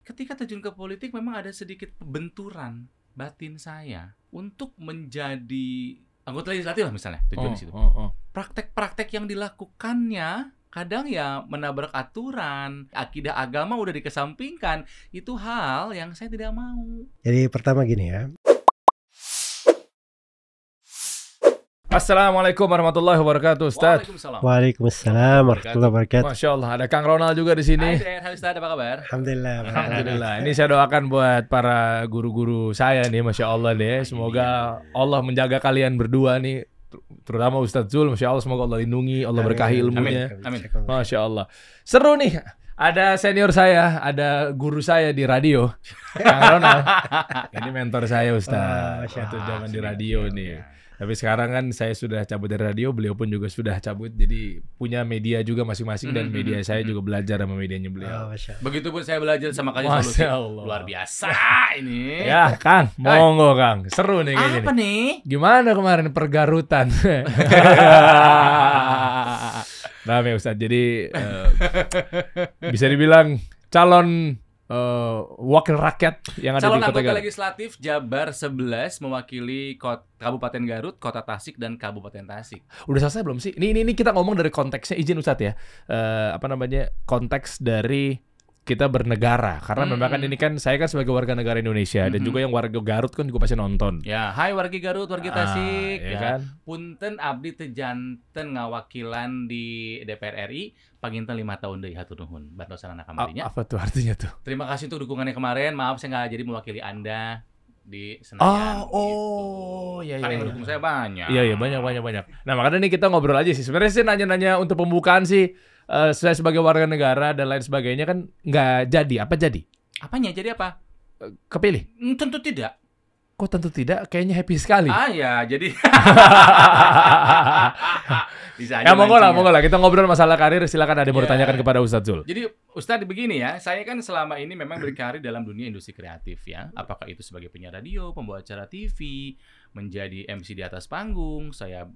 ketika terjun ke politik memang ada sedikit benturan batin saya untuk menjadi anggota legislatif lah misalnya, tujuan di situ. Praktek-praktek yang dilakukannya kadang ya menabrak aturan, akidah agama udah dikesampingkan. Itu hal yang saya tidak mau. Jadi pertama gini ya. Assalamualaikum warahmatullahi wabarakatuh, Ustaz. Waalaikumsalam. Waalaikumsalam warahmatullahi wabarakatuh. Masya Allah, ada Kang Ronald juga di sini. Hai Der, hai Ustaz, apa kabar? Alhamdulillah. Alhamdulillah. Ini saya doakan buat para guru-guru saya nih, Masya Allah nih. Semoga Allah menjaga kalian berdua nih, terutama Ustadz Zul. Masya Allah, semoga Allah lindungi, Allah berkahi ilmunya. Amin. Masya Allah. Seru nih. Ada senior saya, ada guru saya di radio, Kang Ronald. Ini mentor saya, Ustaz. Waktu zaman di radio nih. Tapi sekarang kan saya sudah cabut dari radio, beliau pun juga sudah cabut. Jadi punya media juga masing-masing dan media saya juga belajar sama medianya beliau. Begitupun saya belajar sama kalian solusi. Masya Allah. Luar biasa ini. Ya, Kang, monggo Kang. Seru nih kayaknya. Apa nih? Gimana kemarin pergarutan? Nah, ya Ustaz. Jadi bisa dibilang calon wakil rakyat yang ada Calon di Kota anggota Garut. legislatif Jabar 11 mewakili Kabupaten Garut, Kota Tasik, dan Kabupaten Tasik. Udah selesai belum sih? Ini kita ngomong dari konteksnya, izin Ustadz ya. Konteks dari kita bernegara. Karena memang kan ini kan saya kan sebagai warga negara Indonesia dan juga yang warga Garut kan juga pasti nonton. Ya, hai wargi Garut, wargi Tasik. Ya kan? Punten abdi teu janten ngawakilan di DPR RI, paginten 5 tahun deui hatur nuhun. Bartosana kamarinya. Apa tuh artinya tuh? Terima kasih untuk dukungannya kemarin. Maaf saya nggak jadi mewakili Anda di Senayan. Iya. Kan yang mendukung saya banyak. Iya, banyak. Nah, makanya nih kita ngobrol aja sih. Sebenarnya sih nanya-nanya untuk pembukaan sih, saya sebagai warga negara dan lain sebagainya kan nggak jadi. Apa jadi? Apanya? Jadi apa? Kepilih? Tentu tidak. Kok tentu tidak? Kayaknya happy sekali. Ya, jadi bisa aja Ya monggo mancingnya. lah. Kita ngobrol masalah karir. Silakan ada yang mau Ya. ditanyakan kepada Ustadz Zul. Jadi Ustadz begini ya, saya kan selama ini memang berkarir dalam dunia industri kreatif ya. Apakah itu sebagai penyiar radio, pembawa acara TV, menjadi MC di atas panggung, saya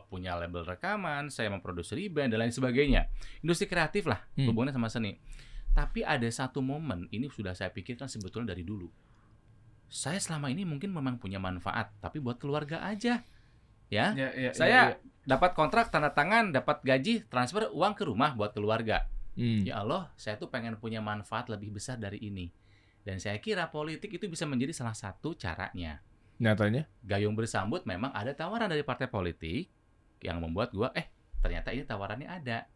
punya label rekaman, saya memproduksi band dan lain sebagainya. Industri kreatif lah, hubungannya sama seni. Tapi ada satu momen, ini sudah saya pikirkan sebetulnya dari dulu. Saya selama ini mungkin memang punya manfaat, tapi buat keluarga aja. Ya, saya dapat kontrak, tanda tangan, dapat gaji, transfer uang ke rumah buat keluarga. Ya Allah, saya tuh pengen punya manfaat lebih besar dari ini. Dan saya kira politik itu bisa menjadi salah satu caranya. Nyatanya? Gayung bersambut memang ada tawaran dari partai politik yang membuat gua, ternyata ini tawarannya ada.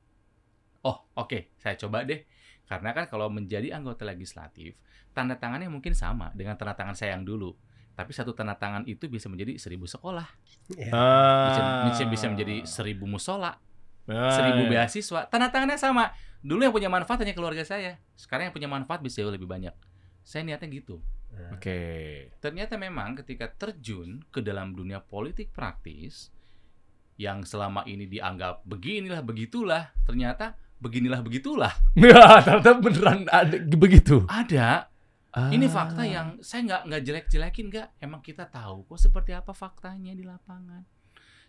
Oh, oke, saya coba deh. Karena kan kalau menjadi anggota legislatif, tanda tangannya mungkin sama dengan tanda tangan saya yang dulu. Tapi satu tanda tangan itu bisa menjadi 1000 sekolah. Bisa menjadi 1000 musola. 1000 beasiswa. Tanda tangannya sama. Dulu yang punya manfaat hanya keluarga saya. Sekarang yang punya manfaat bisa jauh lebih banyak. Saya niatnya gitu. Oke. Ternyata memang ketika terjun ke dalam dunia politik praktis, yang selama ini dianggap beginilah begitulah, ternyata beginilah begitulah. Ternyata beneran ada begitu. Ada. Ini fakta yang saya nggak jelek-jelekin, nggak. Emang kita tahu kok seperti apa faktanya di lapangan.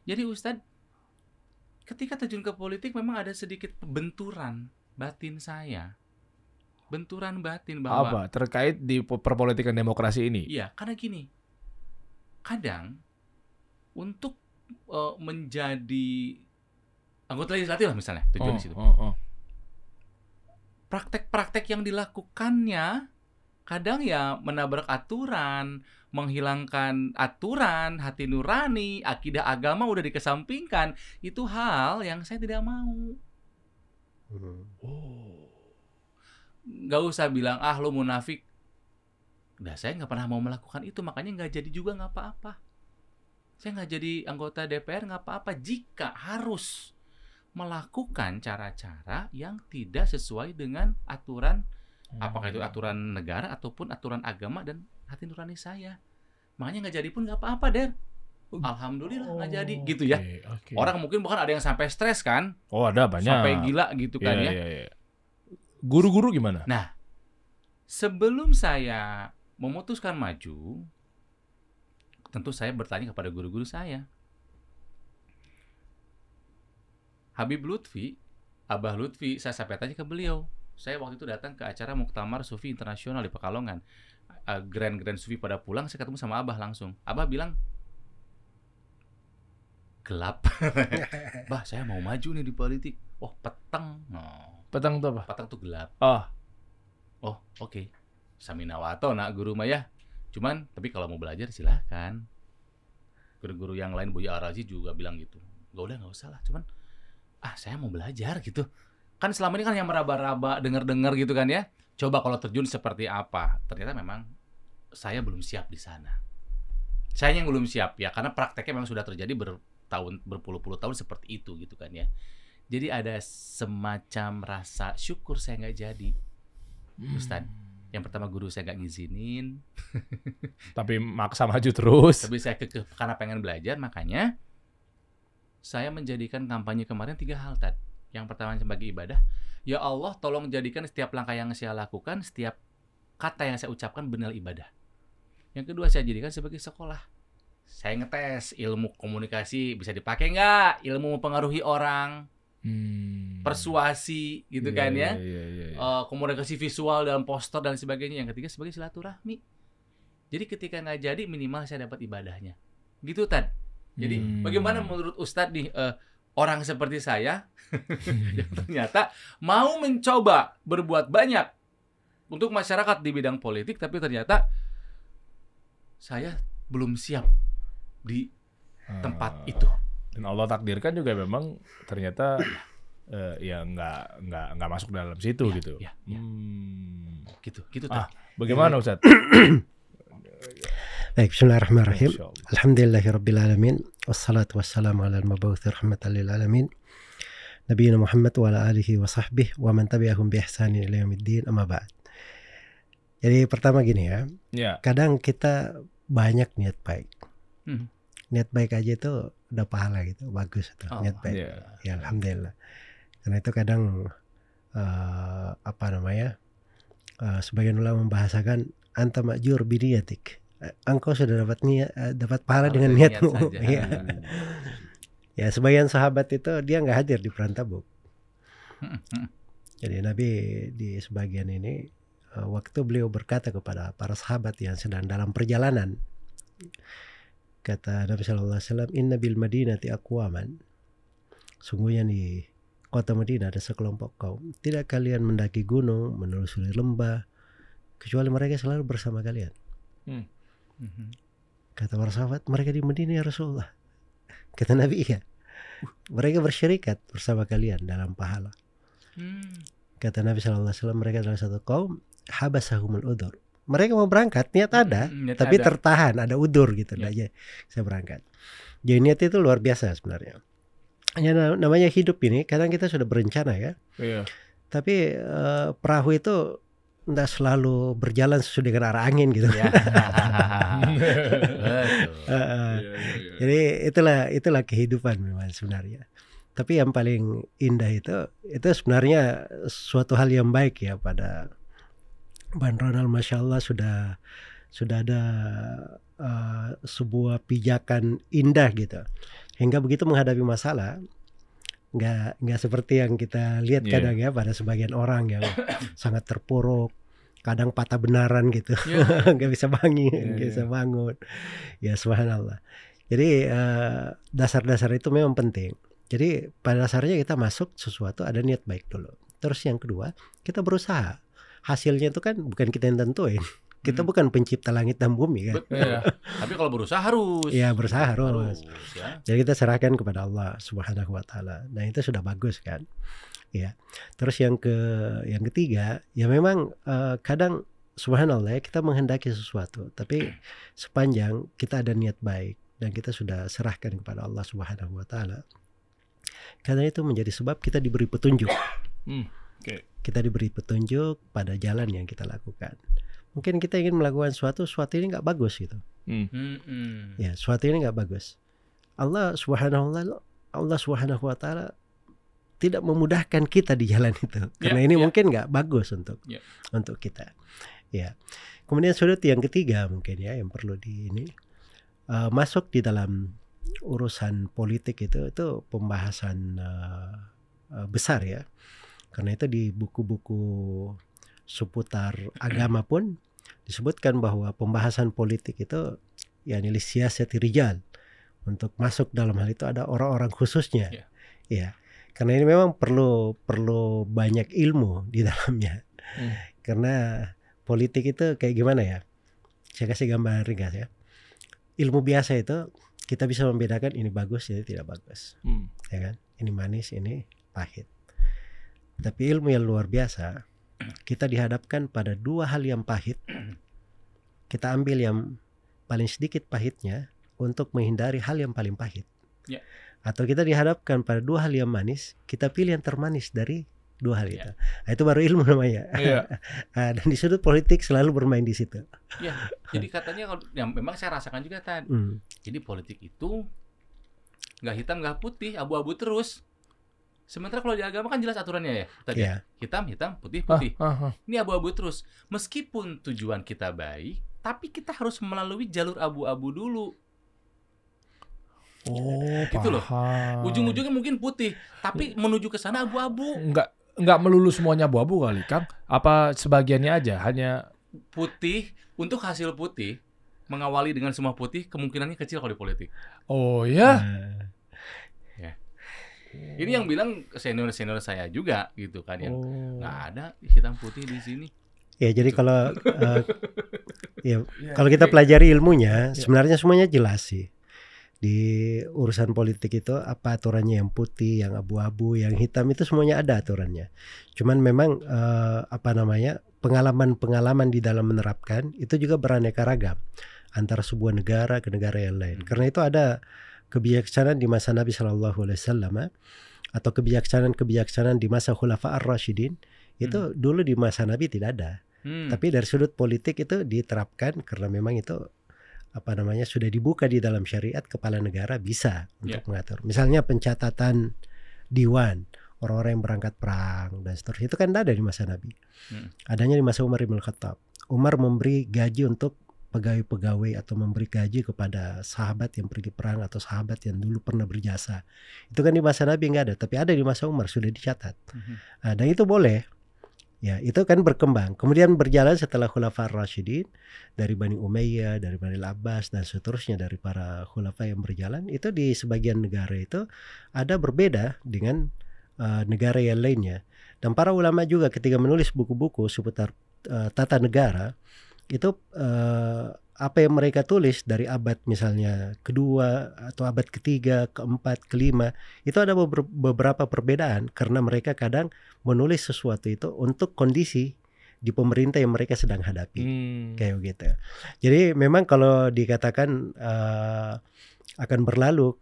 Jadi Ustadz, ketika terjun ke politik memang ada sedikit benturan batin saya. Benturan batin bahwa Apa? Terkait di perpolitikan demokrasi ini? iya, karena gini. Kadang untuk menjadi anggota legislatif lah misalnya, tujuan di situ. Praktek-praktek yang dilakukannya kadang ya menabrak aturan, menghilangkan aturan, hati nurani, akidah agama udah dikesampingkan. Itu hal yang saya tidak mau. Nggak usah bilang, lu munafik. Udah, saya nggak pernah mau melakukan itu, makanya nggak jadi juga nggak apa-apa. Saya nggak jadi anggota DPR nggak apa-apa jika harus melakukan cara-cara yang tidak sesuai dengan aturan, apakah itu aturan negara ataupun aturan agama dan hati nurani saya. Makanya nggak jadi pun nggak apa-apa, Der. Alhamdulillah nggak jadi, gitu ya. Okay. Orang mungkin bukan ada yang sampai stres kan? Oh, ada banyak. Sampai gila gitu kan ya. Guru-guru gimana? Nah, sebelum saya memutuskan maju, tentu saya bertanya kepada guru-guru saya. Habib Lutfi, Abah Lutfi, saya sampai tanya ke beliau, saya waktu itu datang ke acara Muktamar Sufi Internasional di Pekalongan. Grand Sufi pada pulang, saya ketemu sama Abah langsung. Abah bilang, gelap. Bah, saya mau maju nih di politik. Oh, petang. Oh. Petang tuh apa? Petang tuh gelap. Oh, Oke. Saminawato nak guru maya. Cuman, tapi kalau mau belajar silahkan. Guru-guru yang lain, Buya Arazi juga bilang gitu. Nggak usah lah. Cuman, saya mau belajar gitu. Kan selama ini kan yang meraba-raba, dengar-dengar gitu kan ya. Coba kalau terjun seperti apa. Ternyata memang saya belum siap di sana. Saya yang belum siap ya, karena prakteknya memang sudah terjadi berpuluh-puluh tahun seperti itu gitu kan ya. Jadi ada semacam rasa syukur saya nggak jadi, Ustadz. Yang pertama guru saya nggak ngizinin. Tapi maksa maju terus. Tapi saya karena pengen belajar, makanya saya menjadikan kampanye kemarin 3 hal, Tad. Yang pertama sebagai ibadah, ya Allah tolong jadikan setiap langkah yang saya lakukan, setiap kata yang saya ucapkan benar ibadah. Yang kedua saya jadikan sebagai sekolah. Saya ngetes ilmu komunikasi bisa dipakai nggak, ilmu mempengaruhi orang, persuasi gitu kan ya. Komunikasi visual dalam poster dan sebagainya. Yang ketiga sebagai silaturahmi. Jadi ketika nggak jadi minimal saya dapat ibadahnya. Gitu Tad. Jadi bagaimana menurut Ustadz nih orang seperti saya yang ternyata mau mencoba berbuat banyak untuk masyarakat di bidang politik, tapi ternyata saya belum siap di tempat itu. Dan Allah takdirkan juga memang ternyata ya nggak masuk dalam situ gitu. Ya. Gitu. Bagaimana Ustaz? Baik, bismillahirrahmanirrahim. Alhamdulillahirrabbilalamin. Wassalatu wassalamu ala al-mabawuthi rahmatan lil alamin. Nabiyina Muhammad wa ala alihi wa sahbihi wa man tabi'ahum bi ihsanin ila yaumiddin, amma ba'd. Jadi pertama gini ya. Kadang kita banyak niat baik. Niat baik aja itu udah pahala gitu, bagus itu niat baik. Ya alhamdulillah. Karena itu kadang sebagian ulama membahasakan anta ma'jur biniyatik. Engkau sudah dapat pahala dengan niatmu. Ya, sebagian sahabat itu dia nggak hadir di perang Tabuk. Jadi Nabi di sebagian ini waktu beliau berkata kepada para sahabat yang sedang dalam perjalanan, kata Nabi SAW, Inna bil Madinati aqwaman. Sungguhnya di kota Madinah ada sekelompok kaum. Tidak kalian mendaki gunung, menelusuri lembah, kecuali mereka selalu bersama kalian. Kata para sahabat, mereka di Madinah ya Rasulullah. Kata Nabi, iya. Mereka bersyirikat bersama kalian dalam pahala. Kata Nabi SAW, mereka adalah satu kaum habasahumul udur. Mereka mau berangkat, niat ada, tapi tertahan, ada udur gitu. Aja saya berangkat. Jadi niat itu luar biasa sebenarnya. Namanya hidup ini, kadang kita sudah berencana ya. Tapi perahu itu tidak selalu berjalan sesuai dengan arah angin gitu. Jadi itulah kehidupan memang sebenarnya. Tapi yang paling indah itu sebenarnya suatu hal yang baik ya pada Bang Ronald, masya Allah sudah ada sebuah pijakan indah gitu. Hingga begitu menghadapi masalah nggak seperti yang kita lihat kadang ya pada sebagian orang yang sangat terpuruk, kadang patah benaran gitu, nggak bisa bangun, ya subhanallah. Jadi dasar-dasar itu memang penting. Jadi pada dasarnya kita masuk sesuatu ada niat baik dulu. Terus yang kedua kita berusaha. Hasilnya itu kan bukan kita yang tentuin. Kita bukan pencipta langit dan bumi kan. Tapi kalau berusaha harus. Iya, berusaha harus. Ya. Jadi kita serahkan kepada Allah Subhanahu wa taala. Nah, itu sudah bagus kan. Ya. Terus yang ketiga, ya memang kadang subhanallah ya, kita menghendaki sesuatu, tapi sepanjang kita ada niat baik dan kita sudah serahkan kepada Allah Subhanahu wa taala. Karena itu menjadi sebab kita diberi petunjuk. Kita diberi petunjuk pada jalan yang kita lakukan. Mungkin kita ingin melakukan sesuatu ini nggak bagus gitu. Ya, sesuatu ini nggak bagus. Allah Subhanahu wa taala tidak memudahkan kita di jalan itu. Karena ini mungkin nggak bagus untuk kita. Ya. Kemudian sudut yang ketiga mungkin ya yang perlu masuk di dalam urusan politik itu pembahasan besar ya. Karena itu di buku-buku seputar agama pun disebutkan bahwa pembahasan politik itu yakni lisiyasati rijal. Untuk masuk dalam hal itu ada orang-orang khususnya. Ya. Karena ini memang perlu banyak ilmu di dalamnya. Karena politik itu kayak gimana ya? Saya kasih gambar ringkas ya. Ilmu biasa itu kita bisa membedakan ini bagus, ini tidak bagus. Ya kan? Ini manis, ini pahit. Tapi ilmu yang luar biasa, kita dihadapkan pada dua hal yang pahit. Kita ambil yang paling sedikit pahitnya untuk menghindari hal yang paling pahit. Atau kita dihadapkan pada dua hal yang manis, kita pilih yang termanis dari dua hal itu. Nah, itu baru ilmu namanya. Dan di sudut politik selalu bermain di situ. Jadi katanya kalau yang memang saya rasakan juga tadi. Jadi politik itu nggak hitam nggak putih, abu-abu terus. Sementara kalau di agama kan jelas aturannya ya. Tadi hitam, putih. Ini abu-abu terus. Meskipun tujuan kita baik, tapi kita harus melalui jalur abu-abu dulu. Gitu loh. Ujung-ujungnya mungkin putih, tapi menuju ke sana abu-abu. Enggak melulu semuanya abu-abu kali, Kang. Apa sebagiannya aja? Hanya putih, untuk hasil putih mengawali dengan semua putih kemungkinannya kecil kalau di politik. Oh ya. Ini yang bilang senior saya juga gitu kan, yang nggak ada hitam putih di sini. Ya jadi kalau kalau kita pelajari ilmunya sebenarnya semuanya jelas sih. Di urusan politik itu apa aturannya, yang putih, yang abu-abu, yang hitam itu semuanya ada aturannya. Cuman memang pengalaman-pengalaman di dalam menerapkan itu juga beraneka ragam antara sebuah negara ke negara yang lain. Karena itu ada kebijaksanaan di masa Nabi SAW atau kebijaksanaan di masa Khulafa ar-Rasyidin itu dulu di masa Nabi tidak ada. Tapi dari sudut politik itu diterapkan karena memang itu sudah dibuka di dalam syariat, kepala negara bisa untuk mengatur. Misalnya pencatatan diwan orang-orang yang berangkat perang dan seterusnya itu kan ada di masa Nabi. Adanya di masa Umar bin Khattab. Umar memberi gaji untuk pegawai-pegawai atau memberi gaji kepada sahabat yang pergi perang atau sahabat yang dulu pernah berjasa. Itu kan di masa Nabi nggak ada, tapi ada di masa Umar, sudah dicatat. Dan itu boleh. Ya, itu kan berkembang. Kemudian berjalan setelah Khulafa ar-Rasyidin, dari Bani Umayyah, dari Bani Al-Abbas dan seterusnya, dari para khulafa yang berjalan, itu di sebagian negara itu ada berbeda dengan negara yang lainnya. Dan para ulama juga ketika menulis buku-buku seputar tata negara, itu apa yang mereka tulis dari abad misalnya kedua atau abad ketiga, keempat, kelima, itu ada beberapa perbedaan karena mereka kadang menulis sesuatu itu untuk kondisi di pemerintah yang mereka sedang hadapi, kayak gitu. Jadi memang kalau dikatakan akan berlalu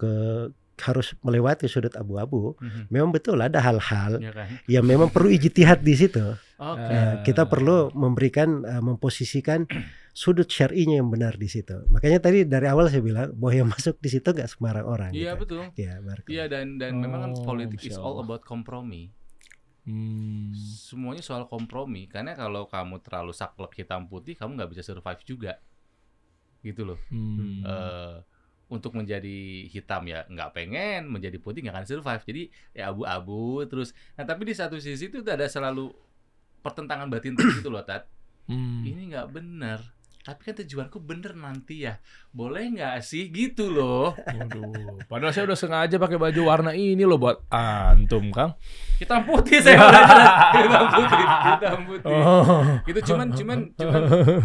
harus melewati sudut abu-abu, memang betul ada hal-hal yang memang perlu ijtihad di situ. Kita perlu memberikan memposisikan sudut syar'inya yang benar di situ. Makanya tadi dari awal saya bilang bahwa yang masuk di situ gak sembarang orang. Iya gitu. betul. Iya dan memang kan politik is all about kompromi. Semuanya soal kompromi. Karena kalau kamu terlalu saklek hitam putih, kamu nggak bisa survive juga. Gitu loh. Untuk menjadi hitam ya nggak pengen, menjadi putih nggak akan survive. Jadi ya abu-abu terus. Nah tapi di satu sisi itu ada selalu pertentangan batin terus gitu loh, Tat. Ini nggak benar. Tapi kan tujuanku bener nanti ya. Boleh nggak sih gitu loh. Waduh. Padahal saya udah sengaja pakai baju warna ini loh buat antum, Kang. Hitam putih saya belajar. Hitam putih. Itu cuman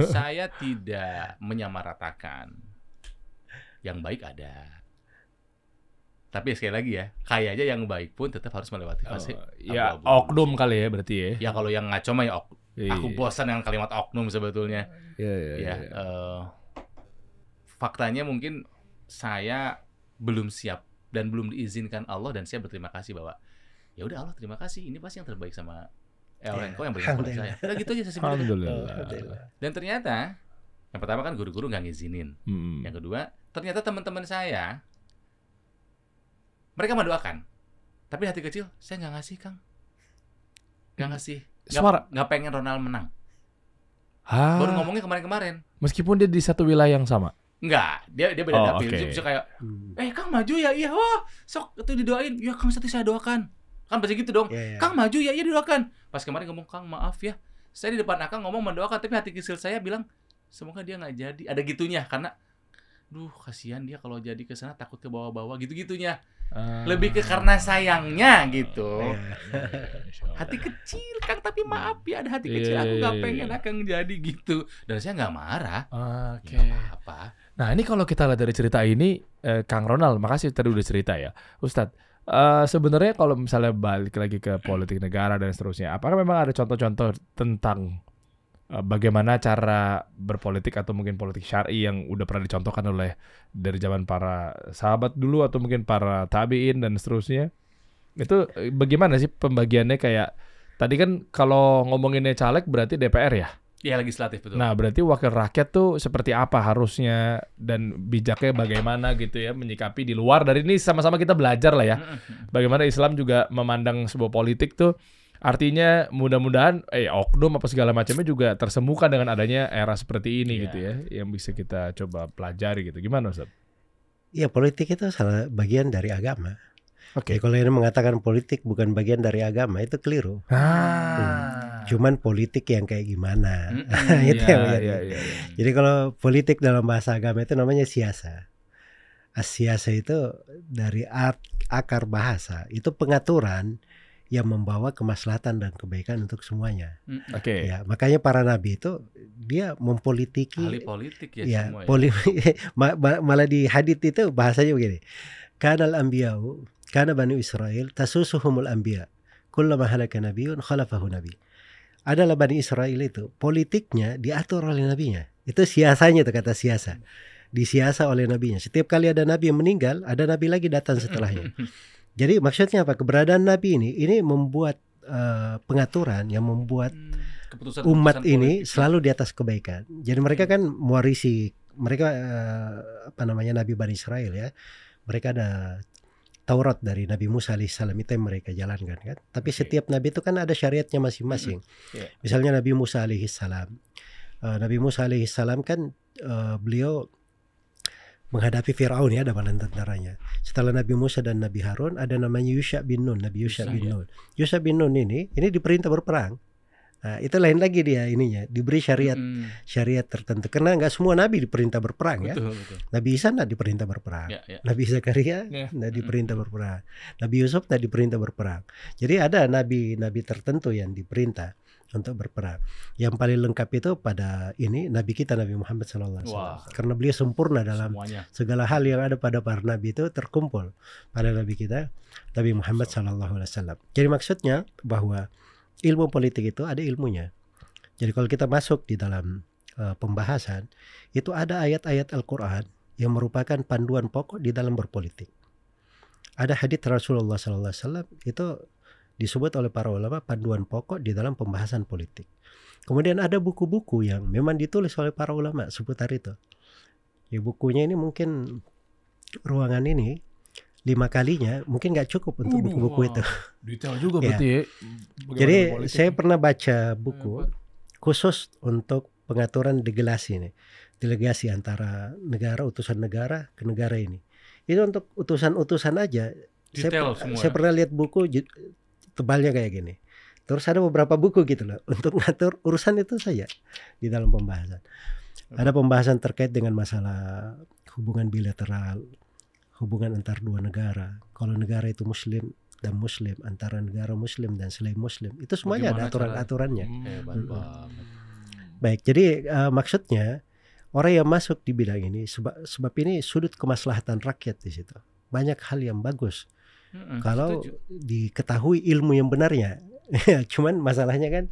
saya tidak menyamaratakan. Yang baik ada. Tapi sekali lagi ya, kayaknya yang baik pun tetap harus melewati fase ya oknum kali ya berarti ya. Ya kalau yang ngaco mah ya aku bosan dengan kalimat oknum sebetulnya. Faktanya mungkin saya belum siap dan belum diizinkan Allah, dan saya berterima kasih bahwa ya udah Allah terima kasih, ini pasti yang terbaik sama Engkau yang berikan kepada saya. Udah gitu aja sesimpel itu. Dan ternyata yang pertama kan guru-guru nggak ngizinin. Yang kedua, ternyata teman-teman saya mereka mendoakan, tapi hati kecil saya nggak ngasih, Kang. Nggak ngasih. Nggak pengen Ronald menang. Baru ngomongnya kemarin-kemarin. Meskipun dia di satu wilayah yang sama. Enggak, dia beda dapil. Bisa kayak, Kang maju ya, iya, sok itu didoain, ya Kang Sati saya doakan. Kan pasti gitu dong. Iya, iya. Kang maju ya, iya didoakan. Pas kemarin ngomong, Kang maaf ya, saya di depan Akang ngomong mendoakan, tapi hati kecil saya bilang semoga dia nggak jadi. Ada gitunya, karena duh kasihan dia kalau jadi ke sana takut ke bawah-bawah gitu-gitunya. Lebih ke karena sayangnya gitu. Hati kecil Kang, tapi maaf ya ada hati kecil, aku nggak pengen Akang jadi gitu. Dan saya nggak marah. Oke. Nggak apa-apa. Nah ini kalau kita lihat dari cerita ini, Kang Ronald, makasih tadi udah cerita ya, Ustadz. Sebenarnya kalau misalnya balik lagi ke politik negara dan seterusnya, apakah memang ada contoh-contoh tentang bagaimana cara berpolitik atau mungkin politik syar'i yang udah pernah dicontohkan oleh dari zaman para sahabat dulu atau mungkin para tabi'in dan seterusnya? Itu bagaimana sih pembagiannya? Kayak tadi kan kalau ngomonginnya caleg berarti DPR ya? Ya legislatif betul. Nah, berarti wakil rakyat tuh seperti apa harusnya dan bijaknya bagaimana gitu ya menyikapi di luar dari ini, sama-sama kita belajar lah ya. Bagaimana Islam juga memandang sebuah politik tuh, artinya mudah-mudahan oknum apa segala macamnya juga tersembuhkan dengan adanya era seperti ini gitu ya, yang bisa kita coba pelajari gitu. Gimana Ustaz? Ya, politik itu salah bagian dari agama. Oke. Kalau ini mengatakan politik bukan bagian dari agama, itu keliru. Cuman politik yang kayak gimana. Itu yang benar. Jadi kalau politik dalam bahasa agama itu namanya siasa. Siasa itu dari akar bahasa, itu pengaturan yang membawa kemaslahatan dan kebaikan untuk semuanya. Oke. Ya, makanya para nabi itu dia mempolitiki. Ahli politik ya, Ya, semua ya. malah di hadits itu bahasanya begini. Kanal anbiya'u, kana bani Israel tasusuhumul anbiya. Kullama halaka nabiyyun khalafahu nabi. Adalah Bani Israel itu politiknya diatur oleh nabinya. Itu siasanya, itu kata siasa. Disiasa oleh nabinya. Setiap kali ada nabi yang meninggal, ada nabi lagi datang setelahnya. Jadi maksudnya apa? Keberadaan nabi ini membuat pengaturan yang membuat umat ini selalu di atas kebaikan. Jadi mereka kan mewarisi, mereka Nabi Bani Israel ya. Mereka ada Taurat dari Nabi Musa alaihissalam, itu yang mereka jalankan kan. Tapi setiap nabi itu kan ada syariatnya masing-masing. Misalnya Nabi Musa alaihissalam. Nabi Musa alaihissalam kan beliau menghadapi Fir'aun ya, ada badan tentaranya. Setelah Nabi Musa dan Nabi Harun ada namanya Yusha bin Nun, Nabi Yusha bin Nun. Yusha bin Nun ini diperintah berperang. Nah, itu lain lagi dia ininya, diberi syariat tertentu. Karena nggak semua nabi diperintah berperang ya. Betul. Nabi Isa nggak diperintah berperang. Nabi Zakaria nggak diperintah berperang. Nabi Yusuf nggak diperintah berperang. Jadi ada nabi-nabi tertentu yang diperintah untuk berperang. Yang paling lengkap itu pada ini Nabi kita Nabi Muhammad SAW. Karena beliau sempurna dalam segala hal yang ada pada para nabi itu terkumpul pada Nabi kita Nabi Muhammad SAW. Jadi maksudnya bahwa ilmu politik itu ada ilmunya. Jadi kalau kita masuk di dalam pembahasan, itu ada ayat-ayat Al-Quran yang merupakan panduan pokok di dalam berpolitik. Ada hadits Rasulullah SAW itu disebut oleh para ulama panduan pokok di dalam pembahasan politik. Kemudian ada buku-buku yang memang ditulis oleh para ulama seputar itu. Ya, bukunya ini mungkin ruangan ini 5 kalinya mungkin nggak cukup untuk buku-buku itu. Detail juga berarti ya. Jadi saya pernah baca buku khusus untuk pengaturan delegasi nih. Delegasi antara negara, utusan negara ke negara ini. Itu untuk utusan-utusan aja. Saya pernah lihat buku tebalnya kayak gini. Terus ada beberapa buku gitu loh untuk ngatur urusan itu saja di dalam pembahasan. Ada pembahasan terkait dengan masalah hubungan bilateral, hubungan antar dua negara. Kalau negara itu muslim dan muslim, antara negara muslim dan selain muslim, itu semuanya ada aturan-aturannya. Baik, jadi maksudnya orang yang masuk di bidang ini sebab ini sudut kemaslahatan rakyat di situ. Banyak hal yang bagus kalau diketahui ilmu yang benarnya. Cuman masalahnya kan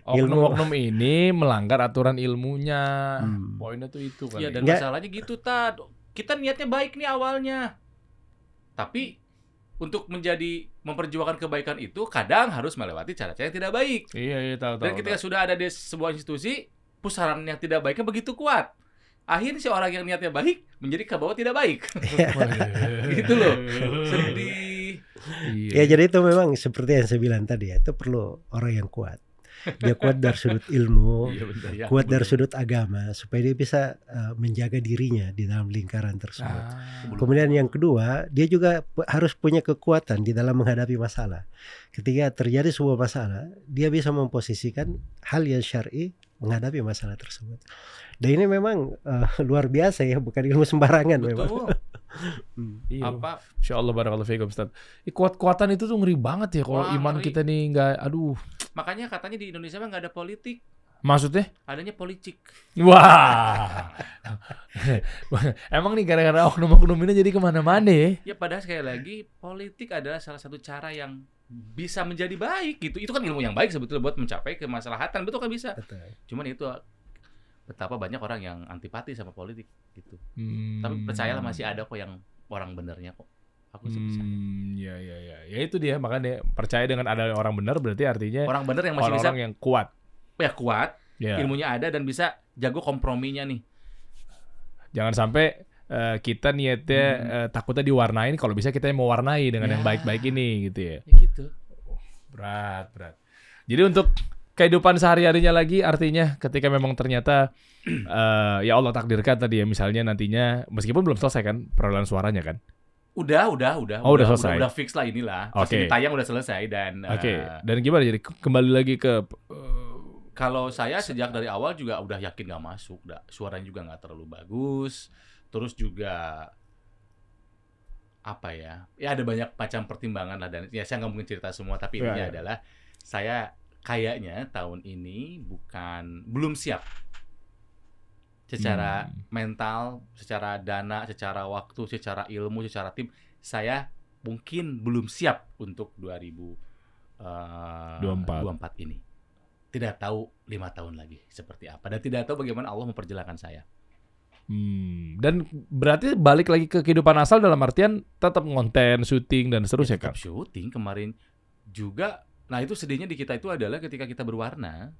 oknum ini melanggar aturan ilmunya. Poinnya tuh itu kan. Iya, dan masalahnya gitu kita niatnya baik nih awalnya, tapi untuk memperjuangkan kebaikan itu kadang harus melewati cara-cara yang tidak baik. Iya, tahu. Dan ketika sudah ada di sebuah institusi, pusaran yang tidak baiknya begitu kuat. Akhirnya si orang yang niatnya baik menjadi kebawa tidak baik. Gitu loh. Sedih. Ya, jadi itu memang seperti yang saya bilang tadi ya, itu perlu orang yang kuat. dia kuat dari sudut ilmu, Iya benar ya. kuat dari sudut agama, supaya dia bisa menjaga dirinya di dalam lingkaran tersebut. Kemudian yang kedua, dia juga harus punya kekuatan di dalam menghadapi masalah. Ketika terjadi sebuah masalah, dia bisa memposisikan hal yang syar'i menghadapi masalah tersebut. Dan ini memang luar biasa ya, bukan ilmu sembarangan memang. Betul. Iya. Apa Insya Allah barakallahu fiikum Ustaz. Kuat-kuatan itu tuh ngeri banget ya kalau Wah, iman ngeri. kita nih nggak, aduh. makanya katanya di Indonesia mah nggak ada politik, Maksudnya? adanya politik. Wah. Emang nih gara-gara oknum-oknum ini jadi kemana-mana ya? Ya padahal sekali lagi politik adalah salah satu cara yang bisa menjadi baik gitu. Itu kan ilmu yang baik sebetulnya buat mencapai kemaslahatan, betul kan bisa. Betul. Cuman itu betapa banyak orang yang antipati sama politik gitu. Hmm. Tapi percayalah masih ada kok yang orang benernya kok. Aku sih percaya. Ya, ya itu dia, makanya percaya dengan ada orang benar berarti artinya Orang bener yang masih bisa orang yang kuat. ya kuat, Ya. ilmunya ada dan bisa jago komprominya nih. Jangan sampai kita niatnya takutnya diwarnain, kalau bisa kita yang mewarnai dengan yang Ya. baik-baik ini gitu ya. Ya gitu. Berat. Jadi untuk kehidupan sehari-harinya lagi, artinya ketika memang ternyata ya Allah takdirkan tadi ya, misalnya nantinya meskipun belum selesai kan perolehan suaranya kan. Udah Oh, udah selesai. Udah fix lah inilah. Pas Oke. ini tayang udah selesai dan Oke. Dan gimana jadi kembali lagi ke kalau saya sejak dari awal juga udah yakin nggak masuk, suaranya juga nggak terlalu bagus. Terus juga apa ya? Ya ada banyak macam pertimbangan lah dan ya saya nggak mungkin cerita semua, tapi intinya adalah saya kayaknya tahun ini belum siap secara mental, secara dana, secara waktu, secara ilmu, secara tim. Saya mungkin belum siap untuk 2024 ini. Tidak tahu 5 tahun lagi seperti apa dan tidak tahu bagaimana Allah memperjalankan saya. Dan berarti balik lagi ke kehidupan asal dalam artian tetap ngonten, syuting dan seterusnya kan. Tetap syuting kemarin juga. Nah itu sedihnya di kita itu adalah ketika kita berwarna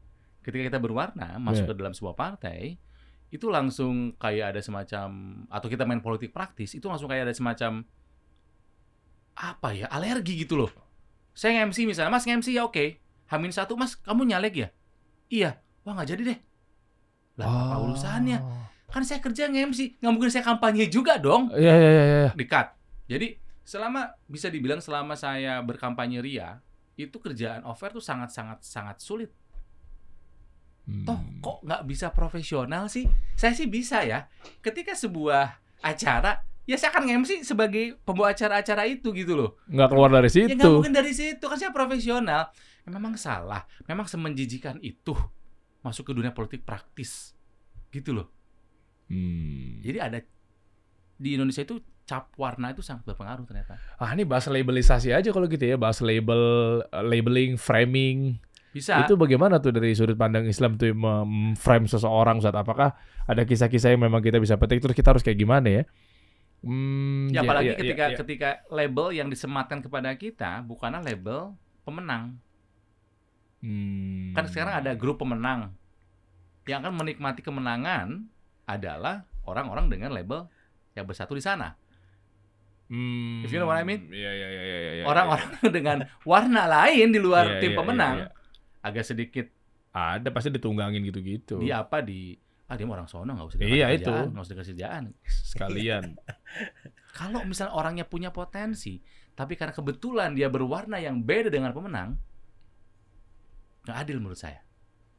masuk ke dalam sebuah partai, itu langsung kayak ada semacam, atau kita main politik praktis, itu langsung kayak ada semacam apa ya, alergi gitu loh. Saya nge-MC misalnya, Mas nge-MC ya oke. H-1 Mas kamu nyalek ya? Iya. Wah nggak jadi deh. Lah apa urusannya? Kan saya kerja nge-MC, nggak mungkin saya kampanye juga dong. Iya. Dekat. Jadi bisa dibilang selama saya berkampanye ria, itu kerjaan offer tuh sangat sulit. Toh kok nggak bisa profesional sih? Saya sih bisa ya. Ketika sebuah acara, ya saya akan nge-MC sebagai pembawa acara-acara itu gitu loh. Nggak keluar dari situ. Ya nggak mungkin dari situ, kan saya profesional. Ya, memang salah, memang semenjijikan itu masuk ke dunia politik praktis, gitu loh. Jadi ada di Indonesia itu cap warna itu sangat berpengaruh ternyata. Ini bahas labelisasi aja kalau gitu ya, bahas labeling, framing. Bisa. Itu bagaimana tuh dari sudut pandang Islam tuh frame seseorang, Ustaz? Apakah ada kisah-kisah yang memang kita bisa petik terus kita harus kayak gimana ya? Ya apalagi ketika label yang disematkan kepada kita bukanlah label pemenang. Kan sekarang ada grup pemenang yang akan menikmati kemenangan adalah orang-orang dengan label yang bersatu di sana. If you know what I mean? Iya. Orang-orang dengan warna lain di luar tim pemenang agak sedikit ada pasti ditunggangin gitu-gitu. Dia mah orang sono nggak usah dikasih kerjaan sekalian. Kalau misalnya orangnya punya potensi, tapi karena kebetulan dia berwarna yang beda dengan pemenang, nggak adil menurut saya.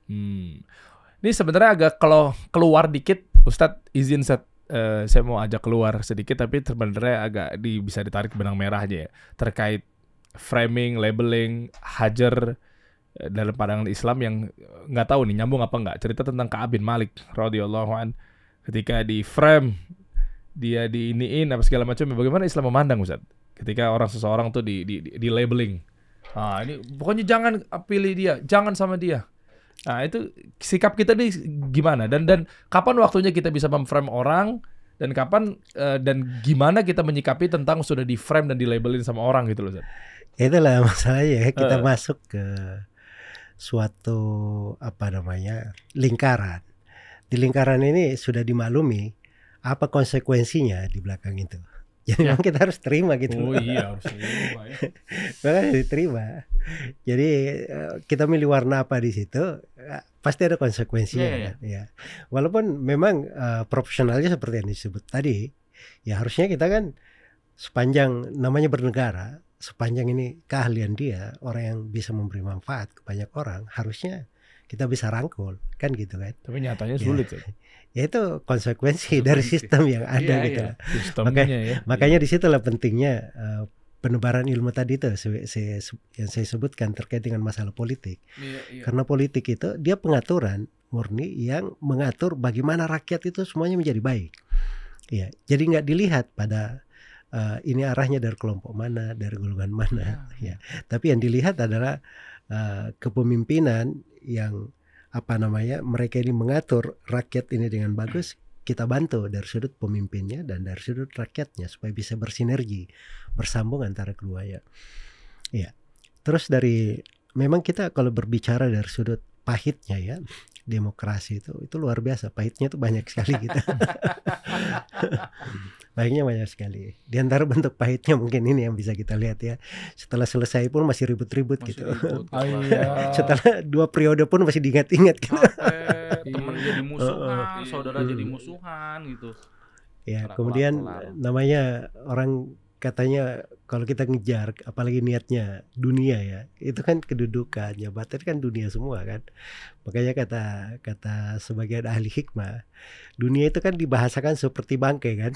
Ini sebenarnya agak keluar dikit, Ustadz izin saya mau ajak keluar sedikit, tapi sebenarnya agak bisa ditarik benang merah aja ya, terkait framing, labeling, hajar dalam pandangan Islam yang nggak tahu nih nyambung apa nggak. Cerita tentang Ka'ab bin Malik radhiyallahu an, ketika di frame dia diiniin apa segala macam, bagaimana Islam memandang Ustadz ketika seseorang tuh di labeling. Ini pokoknya jangan pilih dia, jangan sama dia. Nah itu sikap kita nih gimana dan kapan waktunya kita bisa memframe orang dan kapan dan gimana kita menyikapi tentang sudah di frame dan di labelin sama orang gitu loh Ustaz. Itulah masalahnya, kita masuk ke suatu lingkaran. Di lingkaran ini sudah dimaklumi apa konsekuensinya di belakang itu. Jadi memang kita harus terima gitu. Oh iya, harus terima ya. Makanya diterima. Jadi kita milih warna apa di situ, pasti ada konsekuensinya. Iya. Kan? Ya. Walaupun memang profesionalnya seperti yang disebut tadi, ya harusnya kita kan sepanjang namanya bernegara, sepanjang ini keahlian dia, orang yang bisa memberi manfaat ke banyak orang, harusnya kita bisa rangkul, kan gitu kan. Tapi nyatanya sulit ya. Ya itu konsekuensi dari sistem yang ada Iya, gitu. iya. Sistemnya ya. Makanya disitulah pentingnya penebaran ilmu tadi itu yang saya sebutkan terkait dengan masalah politik. Iya. Karena politik itu dia pengaturan murni yang mengatur bagaimana rakyat itu semuanya menjadi baik. Ya, jadi nggak dilihat pada ini arahnya dari kelompok mana, dari golongan mana. Ya. Tapi yang dilihat adalah kepemimpinan yang mereka ini mengatur rakyat ini dengan bagus, kita bantu dari sudut pemimpinnya dan dari sudut rakyatnya supaya bisa bersinergi, bersambung antara keduanya. Ya. Terus memang kita kalau berbicara dari sudut pahitnya ya, demokrasi itu luar biasa, pahitnya itu banyak sekali kita. Baiknya banyak sekali. Di antara bentuk pahitnya mungkin ini yang bisa kita lihat ya. Setelah selesai pun masih ribut-ribut gitu. Iya. Setelah 2 periode pun masih diingat-ingat gitu. Teman jadi musuhan, saudara jadi musuhan gitu. Ya, kemudian namanya orang katanya kalau kita ngejar, apalagi niatnya dunia ya, itu kan kedudukan, jabatan kan dunia semua kan. Makanya kata sebagian ahli hikmah, dunia itu kan dibahasakan seperti bangkai kan.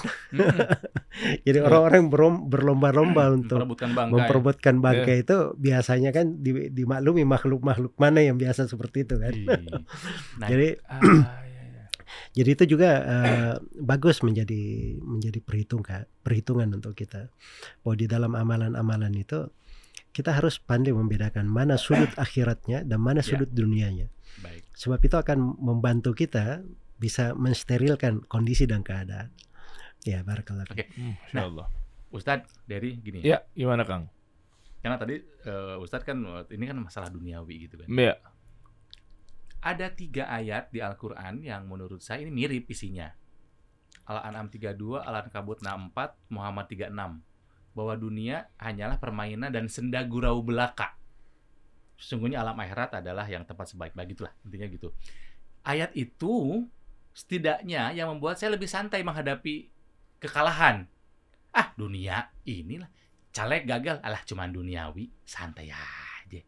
Jadi orang-orang berlomba-lomba untuk memperebutkan bangkai itu biasanya kan dimaklumi makhluk-makhluk mana yang biasa seperti itu kan. Jadi itu juga bagus menjadi perhitungan untuk kita. Bahwa di dalam amalan-amalan itu kita harus pandai membedakan mana sudut akhiratnya dan mana sudut dunianya. Baik. Sebab itu akan membantu kita bisa mensterilkan kondisi dan keadaan. Ya, barakallah. Oke. Insyaallah. Ustadz, dari gini. Ya, gimana Kang? Karena tadi Ustadz kan ini kan masalah duniawi gitu kan. Iya. Ada 3 ayat di Al-Quran yang menurut saya ini mirip isinya. Al-An'am 32, Al-Ankabut 64, Muhammad 36. Bahwa dunia hanyalah permainan dan senda gurau belaka. Sesungguhnya alam akhirat adalah yang tempat sebaik-baik, itulah intinya gitu. Ayat itu setidaknya yang membuat saya lebih santai menghadapi kekalahan. Dunia inilah caleg gagal, alah cuman duniawi, santai aja.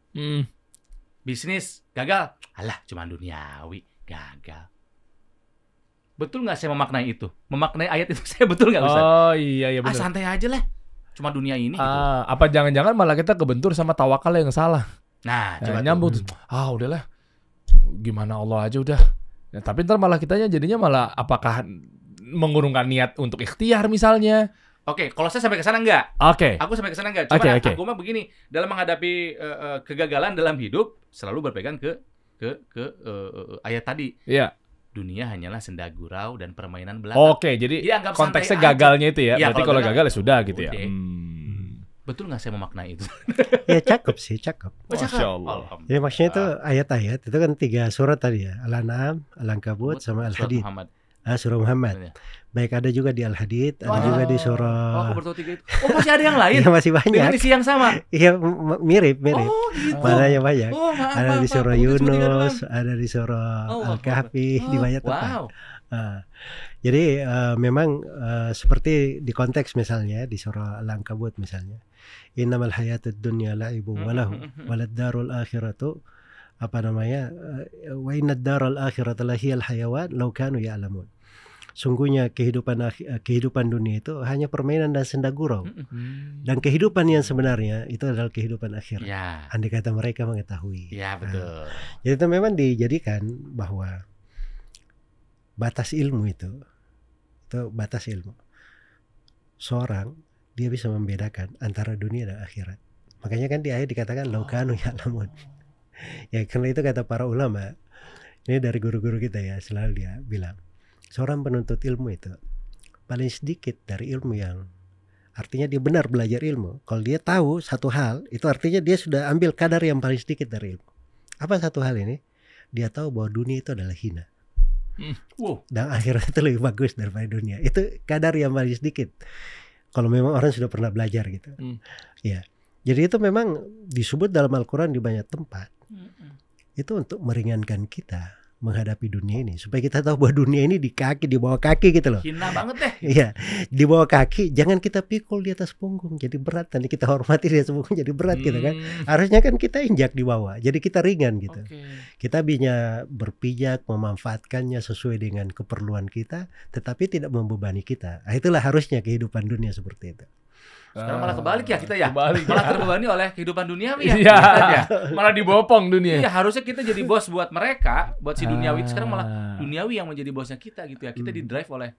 Bisnis gagal, alah cuma duniawi, gagal. Betul nggak saya memaknai itu? Memaknai ayat itu saya betul nggak Ustaz? Oh iya betul. Santai aja lah, cuma dunia ini. Gitu. Apa jangan-jangan malah kita kebentur sama tawakal yang salah? Nah, coba nyambung tuh. Udahlah, gimana Allah aja udah. Nah, tapi ntar malah kitanya jadinya malah apakah mengurungkan niat untuk ikhtiar misalnya? Oke, kalau saya sampai ke sana enggak? Oke. Aku sampai ke sana enggak? Cuma aku mah begini, dalam menghadapi kegagalan dalam hidup selalu berpegang ke ayat tadi. Iya. Dunia hanyalah senda gurau dan permainan belaka. Oke, jadi konteksnya gagalnya itu ya. Berarti kalau gagal ya sudah gitu ya. Betul nggak saya memaknai itu? Ya cakep sih, cakep. Masya Allah. Jadi maksudnya itu ayat-ayat itu kan 3 surat tadi ya, Al-An'am, Al-Ankabut, sama Al-Hadid. Surah Muhammad. Baik, ada juga di Al-Hadid, ada juga di surah. Aku bertahu 3 itu. Masih ada yang lain? Iya, masih banyak. Dengan isi yang sama? Iya, mirip. Gitu. Mananya banyak. Ada di surah Yunus, ada di surah Al-Kahfi, di banyak tempat. Jadi memang seperti di konteks misalnya di surah Al-Ankabut misalnya, innamal hayatud dunya la'ibun wa lahu walad darul akhiratu wa innad daral akhirata lahiyal hayawan law kanu ya'lamun. Sungguhnya kehidupan dunia itu hanya permainan dan senda gurau. Dan kehidupan yang sebenarnya itu adalah kehidupan akhirat. Ya. Andai kata mereka mengetahui. Ya, betul. Jadi itu memang dijadikan bahwa batas ilmu itu batas ilmu. Seorang dia bisa membedakan antara dunia dan akhirat. Makanya kan di ayat dikatakan law kanu ya'lamun. Ya, karena itu kata para ulama. Ini dari guru-guru kita ya, selalu dia bilang seorang penuntut ilmu itu paling sedikit dari ilmu yang artinya dia benar belajar ilmu. Kalau dia tahu satu hal, itu artinya dia sudah ambil kadar yang paling sedikit dari ilmu. Apa satu hal ini? Dia tahu bahwa dunia itu adalah hina. Dan akhirat itu lebih bagus daripada dunia. Itu kadar yang paling sedikit. Kalau memang orang sudah pernah belajar gitu. Ya. Jadi itu memang disebut dalam Al-Quran di banyak tempat. Itu untuk meringankan kita menghadapi dunia ini, supaya kita tahu bahwa dunia ini di bawah kaki gitu loh. Hina banget deh. Iya, di bawah kaki, jangan kita pikul di atas punggung jadi berat, nanti kita hormati di atas punggung jadi berat gitu kan. Harusnya kan kita injak di bawah, jadi kita ringan gitu. Kita bisa berpijak, memanfaatkannya sesuai dengan keperluan kita, tetapi tidak membebani kita. Nah, itulah harusnya kehidupan dunia seperti itu. Sekarang malah kebalik ya kita ya. Malah terbebani oleh kehidupan duniawi ya. Iya. Malah dibopong dunia. Iya, harusnya kita jadi bos buat mereka, buat si duniawi. Sekarang malah duniawi yang menjadi bosnya kita gitu ya. Kita di drive oleh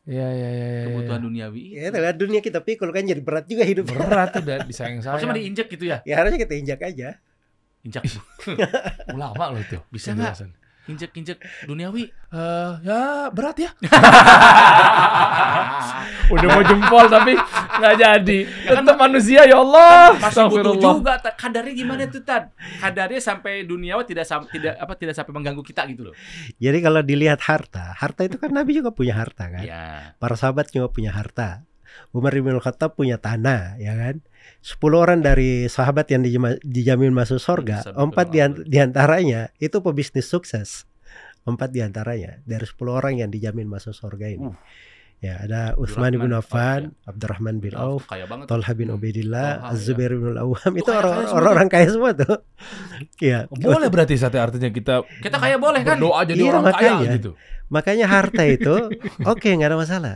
kebutuhan duniawi. Ya, itulah dunia kita pikul kan jadi berat juga hidup. Berat udah disayang-sayang. Harusnya diinjek gitu ya. Ya harusnya kita injak aja. Injak. Ulama loh itu. Bisa nggak? Injek duniawi. Ya berat ya. Udah mau jempol tapi nggak jadi. Tetap manusia ya Allah. Masih butuh juga. Kadarnya gimana tuh Tad? Kadarnya sampai duniawi tidak sampai mengganggu kita gitu loh. Jadi kalau dilihat harta itu kan Nabi juga punya harta kan. Ya. Para sahabat juga punya harta. Umar bin Khattab punya tanah, ya kan. 10 orang dari sahabat yang dijamin masuk surga, 4 diantaranya itu pebisnis sukses. 4 diantaranya dari 10 orang yang dijamin masuk surga ini. Ya, ada Utsman bin Affan, Abdurrahman bin Auf, Thalha bin Ubaidillah, Az-Zubair bin Al-Awwam. Itu orang-orang kaya semua tuh. Ya. Boleh berarti artinya kita kaya boleh kan? Berdoa jadi orang kaya gitu. Makanya harta itu oke, nggak ada masalah.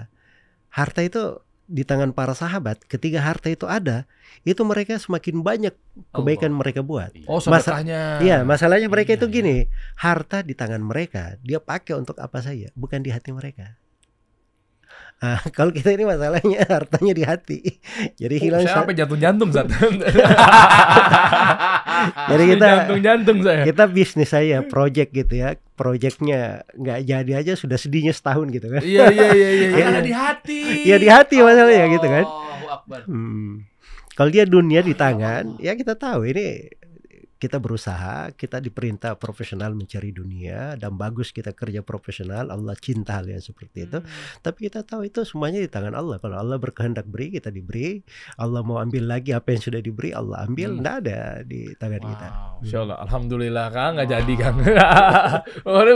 Harta itu di tangan para sahabat, ketika harta itu ada, itu mereka semakin banyak kebaikan mereka buat. Oh, sedekahnya. Iya, masalahnya mereka itu gini, harta di tangan mereka, dia pakai untuk apa saja, bukan di hati mereka. Kalau kita ini masalahnya hartanya di hati, jadi hilang. Saya sampai jantung-jantung saat. Jadi jantung-jantung saya. Kita bisnis saya, project gitu ya, projectnya nggak jadi aja sudah sedihnya setahun gitu kan. Iya. Karena di hati. Iya di hati masalahnya gitu kan. Allahu Akbar. Kalau dia dunia di tangan, ya kita tahu ini kita berusaha, kita diperintah profesional mencari dunia dan bagus kita kerja profesional, Allah cinta hal yang seperti itu. Tapi kita tahu itu semuanya di tangan Allah. Kalau Allah berkehendak beri, kita diberi. Allah mau ambil lagi apa yang sudah diberi, Allah ambil. Nggak ada di tangan kita. Insya Allah, alhamdulillah Kang, nggak jadi Kang.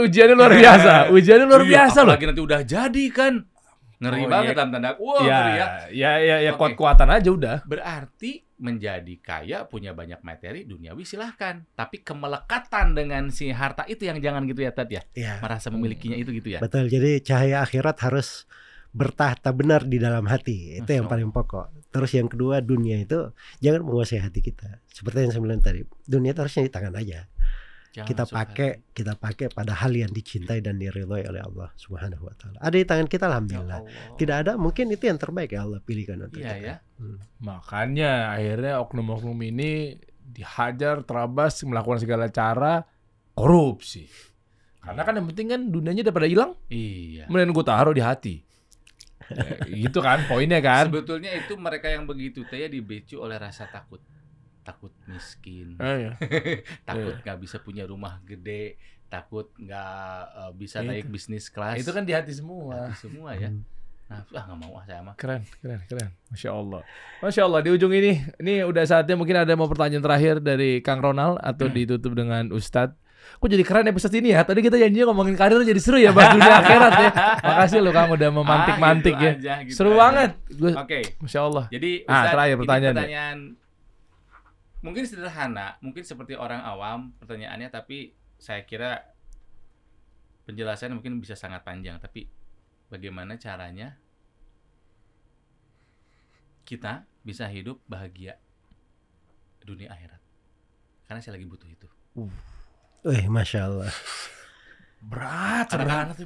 Ujiannya luar biasa, loh. Apalagi nanti udah jadi kan. Ngeri banget dalam tanda. Wah, ngeri ya. Ya kuat-kuatan aja udah. Berarti menjadi kaya, punya banyak materi duniawi silahkan. Tapi kemelekatan dengan si harta itu yang jangan gitu ya Tad ya. Merasa memilikinya itu gitu ya. Betul, jadi cahaya akhirat harus bertahta benar di dalam hati. Itu yang paling pokok. Terus yang kedua, dunia itu jangan menguasai hati kita. Seperti yang saya bilang tadi, dunia itu harusnya di tangan aja. Kita pakai pada hal yang dicintai dan diridhoi oleh Allah Subhanahu wa taala. Ada di tangan kita, alhamdulillah. Tidak ada, mungkin itu yang terbaik ya Allah pilihkan untuk kita. Ya. Makanya akhirnya oknum-oknum ini dihajar, terabas, melakukan segala cara korupsi. Karena kan yang penting kan dunianya daripada hilang. Iya. Mending gue taruh di hati. Gitu kan poinnya kan. Sebetulnya itu mereka yang begitu ya dibecu oleh rasa takut miskin, takut nggak bisa punya rumah gede, takut nggak bisa naik bisnis kelas. Itu kan di hati semua. Ya. Nah, nggak mau saya mah. Keren. Masya Allah. Di ujung ini udah saatnya mungkin ada mau pertanyaan terakhir dari Kang Ronald atau ditutup dengan Ustadz. Kok jadi keren episode ini ya? Tadi kita janjinya ngomongin karir jadi seru ya, bahas dunia akhirat ya. Makasih lo Kang udah memantik-mantik gitu ya. Gitu seru banget. Oke. Masya Allah. Jadi Ustadz, terakhir pertanyaan. Mungkin sederhana, mungkin seperti orang awam pertanyaannya, tapi saya kira penjelasannya mungkin bisa sangat panjang. Tapi bagaimana caranya kita bisa hidup bahagia dunia akhirat? Karena saya lagi butuh itu. Masya Allah. Berat.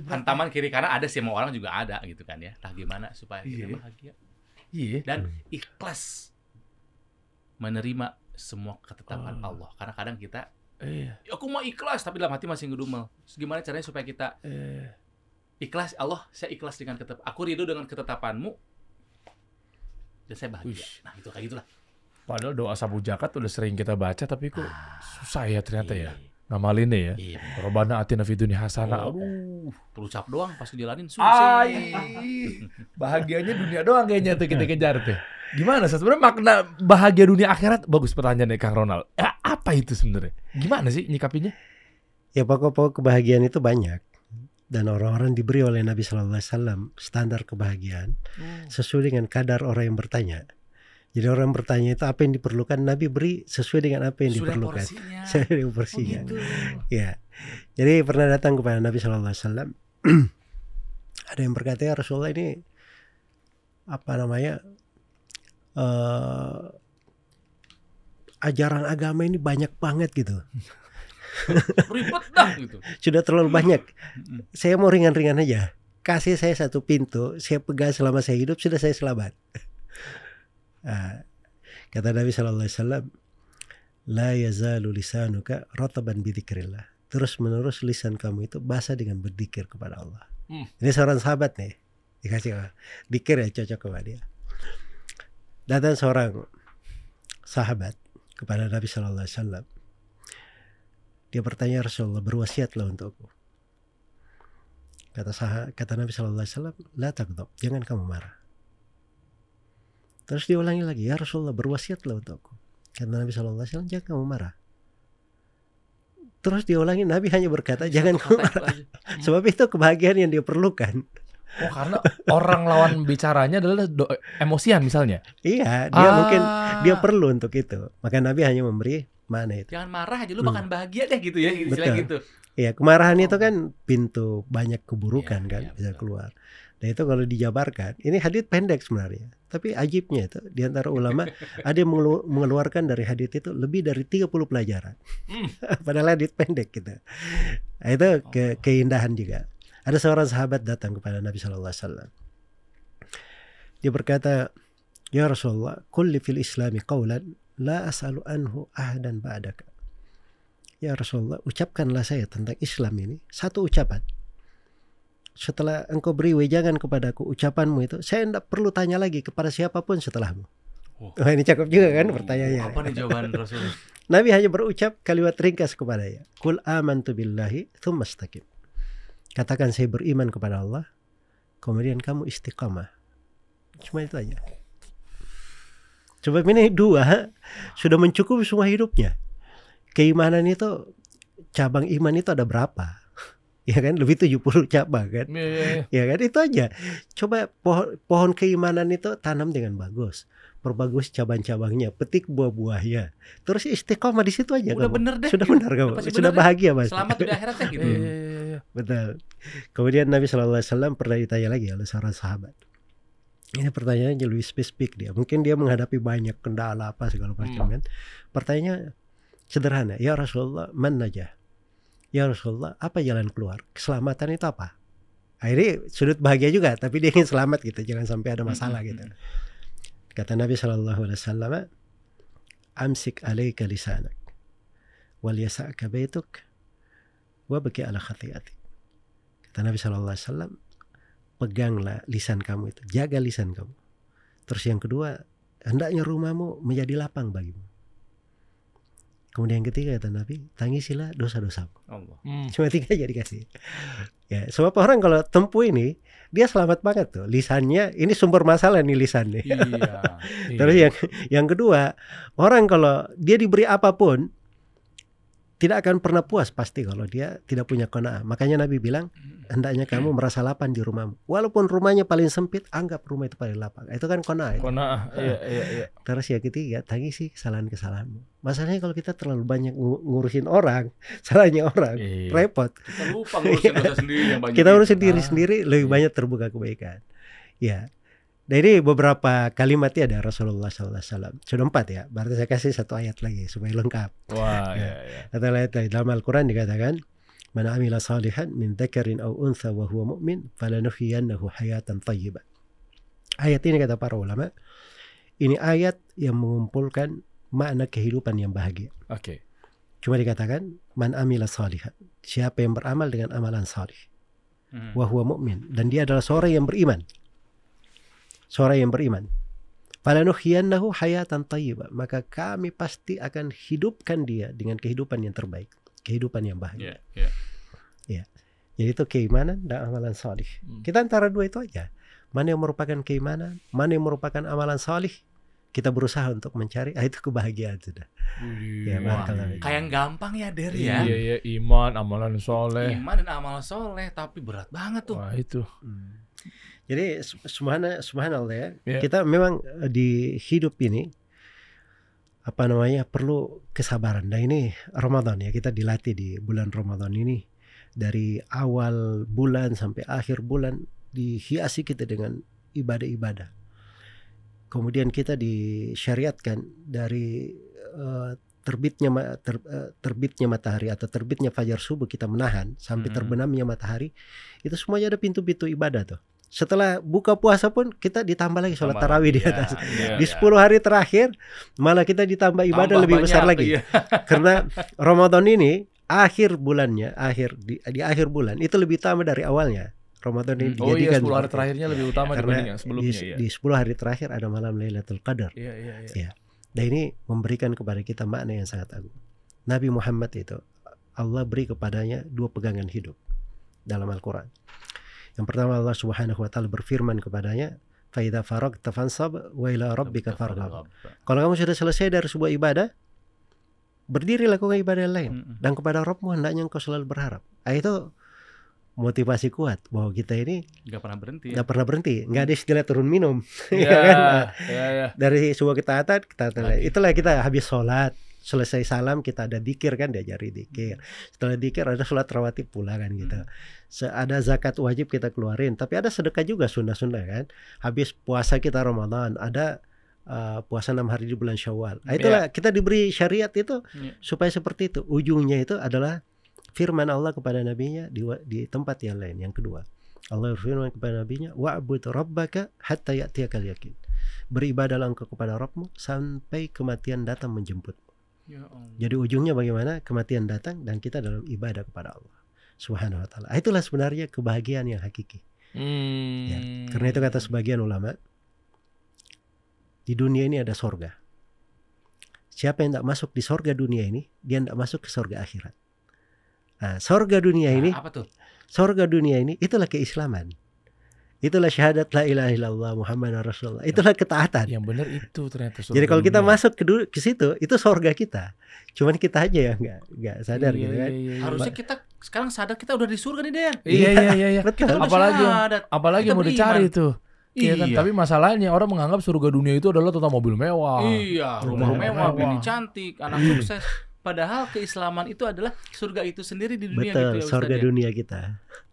Hantaman kiri kanan ada sih, mau orang juga ada gitu kan ya. Nah, gimana supaya kita bahagia? Dan ikhlas menerima semua ketetapan Allah. Karena kadang kita aku mau ikhlas tapi dalam hati masih ngedumel. Gimana caranya supaya kita ikhlas? Allah, saya ikhlas dengan aku ridho dengan ketetapanmu dan saya bahagia. Nah, itu kayak gitulah. Padahal doa sabu zakat udah sering kita baca, tapi kok susah ya ternyata ya. Ngamalinnya ya. Iya. Robbana atina fid dunya hasanah. Oh. Aduh. Terucap doang pas dijalanin susah. Bahagianya dunia doang kayaknya tuh kita kejar tuh. Gimana sebenarnya makna bahagia dunia akhirat? Bagus pertanyaannya Kang Ronald. Apa itu sebenarnya? Gimana sih nyikapinya? Ya pokok-pokok kebahagiaan itu banyak. Dan orang-orang diberi oleh Nabi SAW standar kebahagiaan sesuai dengan kadar orang yang bertanya. Jadi orang bertanya itu apa yang diperlukan, Nabi beri sesuai dengan apa yang diperlukan. Sesuai dengan porsinya. Oh, gitu. Ya. Jadi pernah datang kepada Nabi SAW. Ada yang berkata, ya Rasulullah ini ajaran agama ini banyak banget gitu. Ribet dah gitu. Sudah terlalu banyak. Saya mau ringan-ringan aja. Kasih saya satu pintu, saya pegang selama saya hidup, sudah saya selamat. Kata Nabi SAW, la yazalu lisanuka rataban bidzikrillah. Terus menerus lisan kamu itu basah dengan berzikir kepada Allah. Ini seorang sahabat nih, dikasih zikir ya cocok kepada dia. Datang seorang sahabat kepada Nabi SAW. Dia bertanya, Rasulullah, berwasiatlah untukku. Kata Nabi SAW, la taghdab, jangan kamu marah. Terus diulangi lagi, ya Rasulullah, berwasiatlah untukku. Kata Nabi SAW, jangan kamu marah. Terus diulangi, Nabi hanya berkata, jangan kamu marah. Sebab itu kebahagiaan yang dia perlukan. Oh, karena orang lawan bicaranya adalah emosian misalnya. Iya, dia mungkin dia perlu untuk itu. Maka Nabi hanya memberi mana itu. Jangan marah aja, lu bakal bahagia deh gitu ya, istilah gitu. Iya, kemarahan itu kan pintu banyak keburukan kan bisa betul. keluar. Dan itu kalau dijabarkan, ini hadits pendek sebenarnya. Tapi ajibnya itu, di antara ulama ada yang mengeluarkan dari hadits itu lebih dari 30 pelajaran. Padahal hadits pendek gitu. Nah, itu keindahan juga. Ada seorang sahabat datang kepada Nabi SAW. Dia berkata, ya Rasulullah, kulli fil islami qawlan la as'alu anhu ahadan ba'daka. Ya Rasulullah, ucapkanlah saya tentang Islam ini satu ucapan. Setelah engkau beri wejangan kepadaku ucapanmu itu, saya tidak perlu tanya lagi kepada siapapun setelahmu. Wah, ini cakep juga kan pertanyaannya. Apa nih jawaban Rasulullah? Nabi hanya berucap kalimat ringkas kepadanya. Qul amantu billahi tsumma istaqim. Katakan saya beriman kepada Allah, kemudian kamu istiqamah. Cuma itu aja. Coba ini dua sudah mencukupi semua hidupnya. Keimanan itu, cabang iman itu ada berapa? Ya kan, lebih 70 cabang kan. Ya kan, itu aja. Coba pohon keimanan itu tanam dengan bagus. Perbagus cabang-cabangnya, petik buah-buahnya. Terus istiqomah di situ aja. Udah kamu. bener deh. Sudah benar kamu. Sudah bahagia Mas. Selamat di akhiratnya gitu. Betul. Kemudian Nabi SAW pernah ditanya lagi oleh seorang sahabat. Ini pertanyaannya lebih spesifik dia. Mungkin dia menghadapi banyak kendala apa segala macam kan. Pertanyaannya sederhana. Ya Rasulullah, man najah? Ya Rasulullah, apa jalan keluar? Keselamatan itu apa? Nah, ini sudut bahagia juga, tapi dia ingin selamat gitu, jangan sampai ada masalah gitu. Kata Nabi SAW, amsik alaika lisanak, wal yasa'ka baituk, wa baki ala khati'atik. Kata Nabi SAW, peganglah lisan kamu itu, jaga lisan kamu. Terus yang kedua, hendaknya rumahmu menjadi lapang bagimu. Kemudian yang ketiga kata Nabi, tangisilah dosa-dosamu. Allah. Cuma 3 aja dikasih. Ya, sebab orang kalau tempuh ini, dia selamat banget tuh. Lisannya, ini sumber masalah nih lisannya. Iya. Terus yang kedua, orang kalau dia diberi apapun, tidak akan pernah puas pasti kalau dia tidak punya qanaah. Makanya Nabi bilang, hendaknya kamu merasa lapang di rumahmu. Walaupun rumahnya paling sempit, anggap rumah itu paling lapang. Itu kan qanaah. Qanaah, iya. Terus yang ketiga, tangisi kesalahan-kesalahanmu. Masalahnya kalau kita terlalu banyak ngurusin orang, salahnya orang, repot. Kita lupa ngurusin dosa sendiri yang banyak. Kita urusin diri sendiri, lebih banyak terbuka kebaikan. Ya. Dari beberapa kalimat ya ada Rasulullah SAW. Sudah 4 ya. Berarti saya kasih 1 ayat lagi supaya lengkap. Wah, ya. Atau ayat lain dalam Al-Quran dikatakan, man amila salihan min dzakarin aw untha wa huwa mu'min falanuhyiyannahu hayatan thayyibah. Ayat ini kata para ulama, ini ayat yang mengumpulkan makna kehidupan yang bahagia. Oke. Cuma dikatakan man amila salihan, siapa yang beramal dengan amalan salih, wa huwa mu'min, dan dia adalah seorang yang beriman. Seorang yang beriman. Falanuhyiyannahu hayatan thayyibah, maka kami pasti akan hidupkan dia dengan kehidupan yang terbaik. kehidupan yang bahagia. Iya. Ya. Jadi itu keimanan dan amalan salih. Kita antara dua itu aja. Mana yang merupakan keimanan, mana yang merupakan amalan salih, kita berusaha untuk mencari, itu kebahagiaan sudah. Ya, barakallahu. Kayak yang gampang ya, Der ya. Iya, iman, amalan soleh. Iman dan amal soleh, tapi berat banget tuh. Wah, itu. Jadi subhanallah ya, kita memang di hidup ini perlu kesabaran. Nah ini Ramadan ya, kita dilatih di bulan Ramadan ini, dari awal bulan sampai akhir bulan dihiasi kita dengan ibadah-ibadah. Kemudian kita disyariatkan dari terbitnya matahari atau terbitnya fajar subuh kita menahan sampai terbenamnya matahari, itu semuanya ada pintu-pintu ibadah tuh. Setelah buka puasa pun kita ditambah lagi sholat tarawih di atas. Di 10 hari terakhir malah kita ditambah ibadah lebih besar lagi. Karena Ramadan ini akhir bulannya, di akhir bulan itu lebih utama dari awalnya. Ramadan ini dijadikan 10 hari terakhirnya lebih utama dibanding yang sebelumnya. Di 10 hari terakhir ada malam Lailatul Qadar. Ya. Dan ini memberikan kepada kita makna yang sangat agung. Nabi Muhammad itu Allah beri kepadanya 2 pegangan hidup dalam Al-Quran. Yang pertama Allah Subhanahu wa taala berfirman kepadanya, "Fa idza faragta fansab wa ila rabbika farghab." Kalau kamu sudah selesai dari sebuah ibadah, berdiri lakukan ibadah yang lain, dan kepada Rabbmu hendaknya engkau selalu berharap. Itu motivasi kuat bahwa kita ini nggak pernah berhenti. Nggak ada istilah turun minum. Dari sebuah ketaatan, itulah kita habis sholat, selesai salam kita ada dzikir kan, diajari dzikir. Setelah dzikir ada sholat rawatib pula kan gitu. Ada zakat wajib kita keluarin, tapi ada sedekah juga sunnah-sunnah kan. Habis puasa kita Ramadan, ada puasa 6 hari di bulan Syawal. Itulah kita diberi syariat itu supaya seperti itu. Ujungnya itu adalah firman Allah kepada nabinya di tempat yang lain. Yang kedua, Allah berfirman kepada nabinya, wa'bud rabbaka hatta ya'tiyakal yakin. Beribadahlah engkau kepada Rabbmu sampai kematian datang menjemput. Ya Allah. Jadi ujungnya bagaimana? Kematian datang dan kita dalam ibadah kepada Allah Subhanahu wa taala. Itulah sebenarnya kebahagiaan yang hakiki. Ya. Karena itu kata sebagian ulama, di dunia ini ada sorga. Siapa yang tidak masuk di sorga dunia ini, dia tidak masuk ke sorga akhirat. Nah, sorga dunia ini, apa tuh? Sorga dunia ini itulah keislaman. Itulah syahadat la ilaha illallah Muhammadar Rasulullah. Itulah ketaatan. Yang benar itu ternyata surga. Jadi kalau kita masuk ke situ, itu sorga kita. Cuman kita aja yang nggak sadar gitu kan. Harusnya kita sekarang sadar kita udah di surga nih, Den. Iya. Betul. Apalagi mau dicari tuh. Iya kan, tapi masalahnya orang menganggap surga dunia itu adalah tentang mobil mewah. Iya, rumah mewah, bini cantik, anak sukses. Padahal keislaman itu adalah surga itu sendiri di dunia. Betul, gitu ya, surga dunia kita.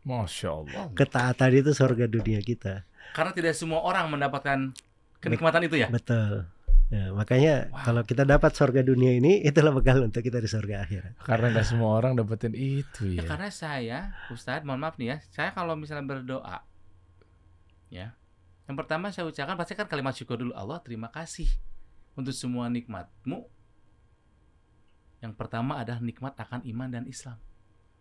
Masya Allah. Ketaatan itu surga dunia kita. Karena tidak semua orang mendapatkan kenikmatan itu ya. Betul. Ya, makanya kalau kita dapat surga dunia ini, itulah bekal untuk kita di surga akhirat. Karena nggak semua orang dapetin itu ya. Karena saya, Ustadz, mohon maaf nih ya, saya kalau misalnya berdoa, ya, yang pertama saya ucapkan pasti kan kalimat syukur dulu. Allah, terima kasih untuk semua nikmat-Mu. Yang pertama adalah nikmat akan iman dan Islam.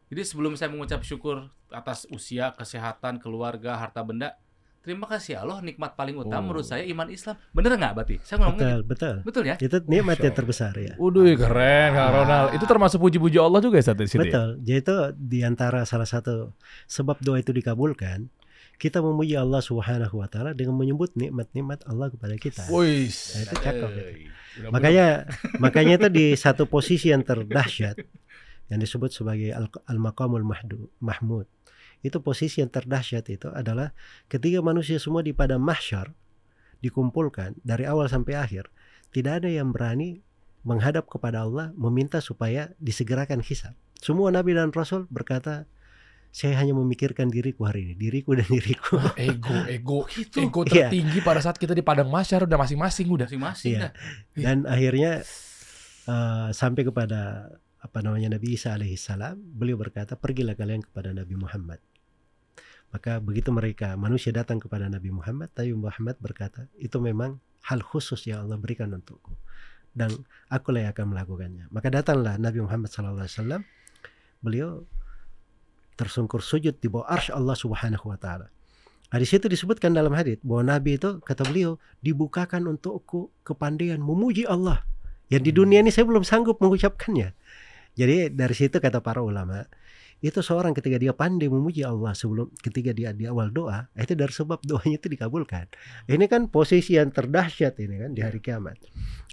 Jadi sebelum saya mengucap syukur atas usia, kesehatan, keluarga, harta benda, terima kasih Allah, nikmat paling utama menurut saya iman Islam. Bener nggak berarti? Saya ngomongnya betul ya? Itu nikmat yang terbesar ya. Udah keren Kang Ronald. Itu termasuk puji-puji Allah juga ya saat di sini. Betul. Jadi itu diantara salah satu sebab doa itu dikabulkan. Kita memuji Allah Subhanahu wa taala dengan menyebut nikmat-nikmat Allah kepada kita. Wis. Nah, itu cakep. Makanya itu di satu posisi yang terdahsyat yang disebut sebagai al-maqamul mahmud. Itu posisi yang terdahsyat itu adalah ketika manusia semua di padang mahsyar dikumpulkan dari awal sampai akhir, tidak ada yang berani menghadap kepada Allah meminta supaya disegerakan hisab. Semua nabi dan rasul berkata, saya hanya memikirkan diriku hari ini, diriku dan diriku. Ego tertinggi pada saat kita di padang mahsyar udah masing-masing ya. Dan akhirnya sampai kepada Nabi Isa alaihissalam, beliau berkata, pergilah kalian kepada Nabi Muhammad. Maka begitu manusia datang kepada Nabi Muhammad, Nabi Muhammad berkata, itu memang hal khusus yang Allah berikan untukku, dan akulah yang akan melakukannya. Maka datanglah Nabi Muhammad SAW, beliau tersungkur sujud di bawah arsy Allah Subhanahu wa taala. Di situ disebutkan dalam hadits bahwa Nabi itu, kata beliau, dibukakan untukku kepandaian memuji Allah yang di dunia ini saya belum sanggup mengucapkannya. Jadi dari situ kata para ulama, itu seorang ketika dia pandai memuji Allah ketika dia di awal doa, itu dari sebab doanya itu dikabulkan. Ini kan posisi yang terdahsyat ini kan di hari kiamat.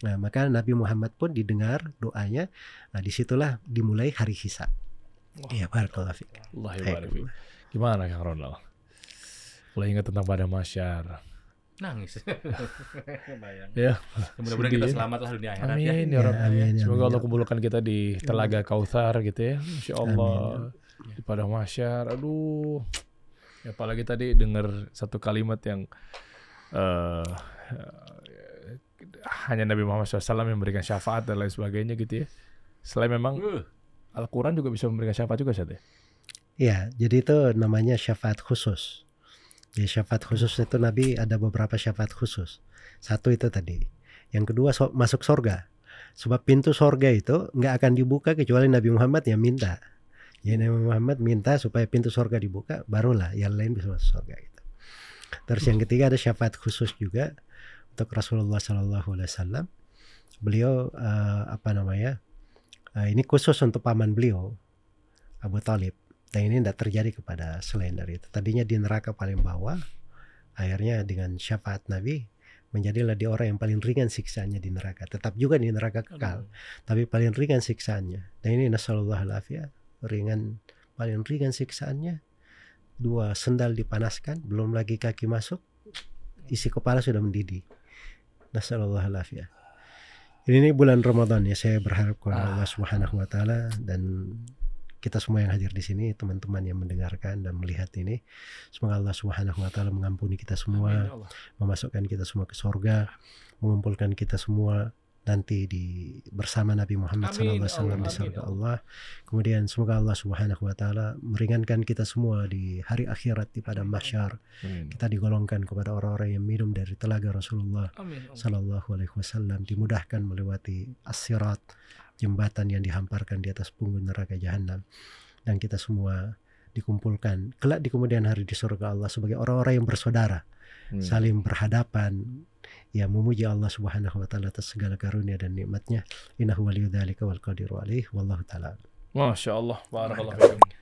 Nah, maka Nabi Muhammad pun didengar doanya. Nah, disitulah dimulai hari hisab. Iya, barakallahu fiik. Allah barik fiik. Gimana Kang Ronald? Mulai ingat tentang pada masyar. Nangis. Bayang. Ya, Mudah-mudahan kita selamatlah dunia akhirat ya. Amin ya Rabb. Amin, Semoga amin. Allah kumpulkan kita di Telaga Kautsar gitu ya. Insya Allah di padang mahsyar. Aduh. Ya, apalagi tadi dengar satu kalimat yang hanya Nabi Muhammad SAW yang memberikan syafaat dan lain sebagainya gitu ya. Selain memang Al-Quran juga bisa memberikan syafaat juga Ustaz ya? Iya, jadi itu namanya syafaat khusus. Jadi syafaat khusus itu Nabi ada beberapa syafaat khusus. Satu itu tadi. Yang kedua masuk surga. Sebab pintu surga itu nggak akan dibuka kecuali Nabi Muhammad yang minta. Jadi Nabi Muhammad minta supaya pintu surga dibuka, barulah yang lain bisa masuk surga. Gitu. Terus yang ketiga ada syafaat khusus juga untuk Rasulullah SAW. Beliau ini khusus untuk paman beliau, Abu Thalib. Dan ini tidak terjadi kepada selain dari itu. Tadinya di neraka paling bawah, akhirnya dengan syafaat Nabi menjadilah dia orang yang paling ringan siksaannya di neraka. Tetap juga di neraka kekal, tapi paling ringan siksaannya. Dan ini nasallallahu alaihi paling ringan siksaannya. 2 sendal dipanaskan, belum lagi kaki masuk, isi kepala sudah mendidih. Nasallallahu alaihi. Ini bulan Ramadan ya, saya berharap kepada Allah Subhanahu wa taala dan kita semua yang hadir di sini, teman-teman yang mendengarkan dan melihat ini, semoga Allah Subhanahu wa taala mengampuni kita semua, memasukkan kita semua ke surga, mengumpulkan kita semua nanti bersama Nabi Muhammad SAW di surga Allah. Kemudian semoga Allah Subhanahu wa taala meringankan kita semua di hari akhirat di padang mahsyar. Kita digolongkan kepada orang-orang yang minum dari telaga Rasulullah sallallahu alaihi wasallam, dimudahkan melewati as-sirat, jembatan yang dihamparkan di atas punggung neraka jahanam, dan kita semua dikumpulkan kelak di kemudian hari di surga Allah sebagai orang-orang yang bersaudara, saling berhadapan, ya memuji Allah Subhanahu wa taala atas segala karunia dan nikmatnya. Innahu waliyudzalika wal qadiru alaihi wallahu taala. Masya Allah, barakallahu fiikum.